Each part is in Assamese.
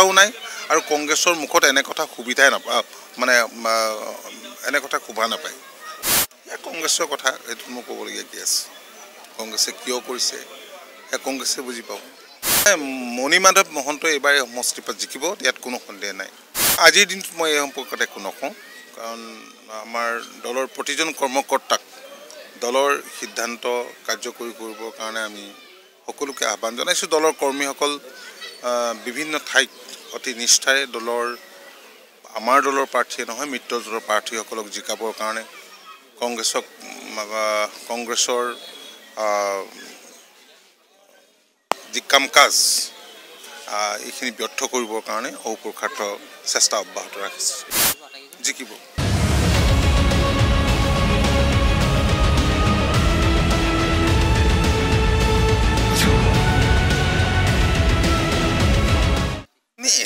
কথাও নাই আৰু কংগ্ৰেছৰ মুখত এনে কথা সুবিধাই নাপায় মানে এনে কথা শুভা নাপায় কংগ্ৰেছৰ কথা এইটো মোক ক'বলগীয়া কি আছে কংগ্ৰেছে কিয় কৰিছে কংগ্ৰেছে বুজি পাব মণিমাধৱ মহন্ত এইবাৰ সমষ্টিৰ পৰা জিকিব ইয়াত কোনো সন্দেহ নাই আজিৰ দিনত মই এই সম্পৰ্কত একো নকওঁ কাৰণ আমাৰ দলৰ প্ৰতিজন কৰ্মকৰ্তাক দলৰ সিদ্ধান্ত কাৰ্যকৰী কৰিবৰ কাৰণে আমি সকলোকে আহ্বান জনাইছোঁ দলৰ কৰ্মীসকল বিভিন্ন ঠাইত অতি নিষ্ঠাৰে দলৰ আমাৰ দলৰ প্ৰাৰ্থীয়ে নহয় মিত্ৰ দলৰ প্ৰাৰ্থীসকলক জিকাবৰ কাৰণে কংগ্ৰেছৰ যি কাম কাজ এইখিনি ব্যৰ্থ কৰিবৰ কাৰণে অপুৰুষাৰ্থ চেষ্টা অব্যাহত ৰাখিছে জিকিব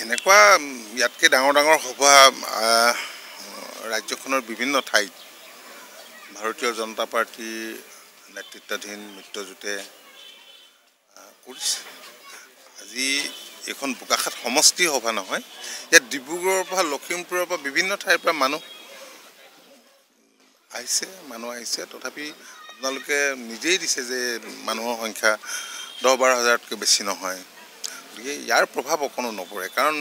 এনেকুৱা ইয়াতকৈ ডাঙৰ ডাঙৰ সভা ৰাজ্যখনৰ বিভিন্ন ঠাইত ভাৰতীয় জনতা পাৰ্টীৰ নেতৃত্বাধীন মিত্ৰজোঁটে কৰিছে আজি এইখন বোকাখাত সমষ্টি সভা নহয় ইয়াত ডিব্ৰুগড়ৰ পৰা লখিমপুৰৰ পৰা বিভিন্ন ঠাইৰ পৰা মানুহ আহিছে তথাপি আপোনালোকে নিজেই দিছে যে মানুহৰ সংখ্যা 10-12 হাজাৰতকৈ বেছি নহয় গতিকে ইয়াৰ প্ৰভাৱ অকণো নপৰে কাৰণ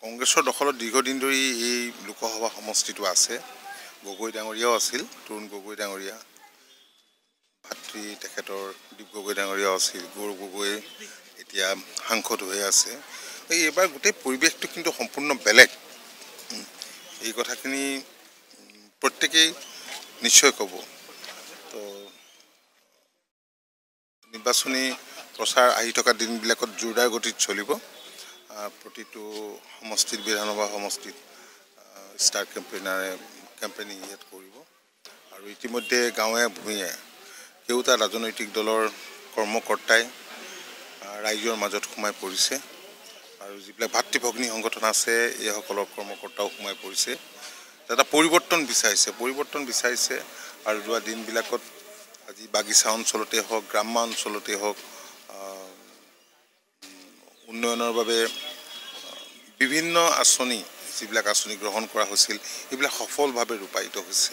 কংগ্ৰেছৰ দখলত দীৰ্ঘদিন ধৰি এই লোকসভা সমষ্টিটো আছে গগৈ ডাঙৰীয়াও আছিল তৰুণ গগৈ ডাঙৰীয়া ভাতৃ তেখেতৰ দীপ গগৈ ডাঙৰীয়াও আছিল গৌৰৱ গগৈ এতিয়া সাংসদ হৈ আছে এইবাৰ গোটেই পৰিৱেশটো কিন্তু সম্পূৰ্ণ বেলেগ এই কথাখিনি প্ৰত্যেকেই নিশ্চয় ক'ব তো নিৰ্বাচনী প্ৰচাৰ আহি থকা দিনবিলাকত জোৰদাৰ গতিত চলিব প্ৰতিটো সমষ্টিত বিধানসভা সমষ্টিত ষ্টাৰ কেম্পেইনিং ইয়াত কৰিব আৰু ইতিমধ্যে গাঁৱে ভূঞে কেওটা ৰাজনৈতিক দলৰ কৰ্মকৰ্তাই ৰাইজৰ মাজত সোমাই পৰিছে আৰু যিবিলাক ভাতৃভগ্নী সংগঠন আছে এইসকলৰ কৰ্মকৰ্তাও সোমাই পৰিছে এটা পৰিৱৰ্তন বিচাৰিছে আৰু যোৱা দিনবিলাকত আজি বাগিচা অঞ্চলতে হওক গ্ৰাম্য অঞ্চলতে হওক উন্নয়নৰ বাবে বিভিন্ন আঁচনি যিবিলাক আঁচনি গ্ৰহণ কৰা হৈছিল এইবিলাক সফলভাৱে ৰূপায়িত হৈছে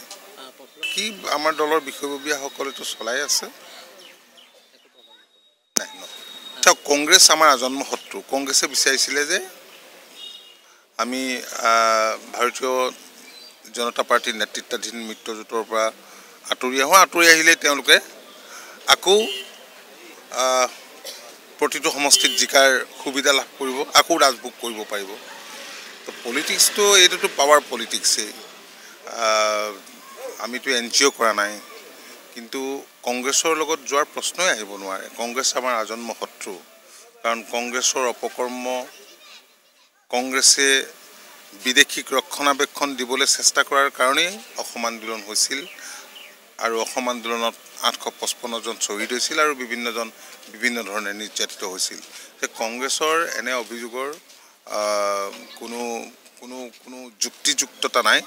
কি আমাৰ দলৰ বিষয়ববীয়াসকলেতো চলাই আছে কংগ্ৰেছ আমাৰ আজন্ম শত্ৰু কংগ্ৰেছে বিচাৰিছিলে যে আমি ভাৰতীয় জনতা পাৰ্টীৰ নেতৃত্বাধীন মিত্ৰজোঁটৰ পৰা আঁতৰি আহিলে তেওঁলোকে আকৌ প্ৰতিটো সমষ্টিত জিকাৰ সুবিধা লাভ কৰিব আকৌ ৰাজভোগ কৰিব পাৰিব তো পলিটিক্সটো এইটোতো পাৱাৰ পলিটিক্সেই আমিতো NGO কৰা নাই কিন্তু কংগ্ৰেছৰ লগত যোৱাৰ প্ৰশ্নই আহিব নোৱাৰে কংগ্ৰেছ আমাৰ আজন্ম শত্ৰু কাৰণ কংগ্ৰেছৰ অপকৰ্ম কংগ্ৰেছে বিদেশীক ৰক্ষণাবেক্ষণ দিবলৈ চেষ্টা কৰাৰ কাৰণেই অসম আন্দোলন হৈছিল আৰু অসম আন্দোলনত 855 জন শ্বহীদ হৈছিল আৰু বিভিন্ন ধৰণে নিৰ্যাতিত হৈছিল কংগ্ৰেছৰ এনে অভিযোগৰ কোনো যুক্তিযুক্ততা নাই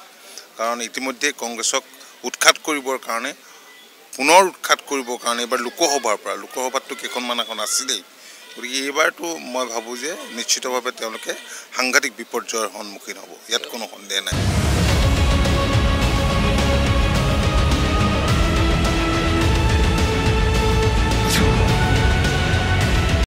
কাৰণ ইতিমধ্যে কংগ্ৰেছক উৎখাত কৰিবৰ কাৰণে এবাৰ লোকসভাততো কেইখনমান এখন আছিলেই গতিকে এইবাৰতো মই ভাবোঁ যে নিশ্চিতভাৱে তেওঁলোকে সাংঘাতিক বিপৰ্যয়ৰ সন্মুখীন হ'ব ইয়াত কোনো সন্দেহ নাই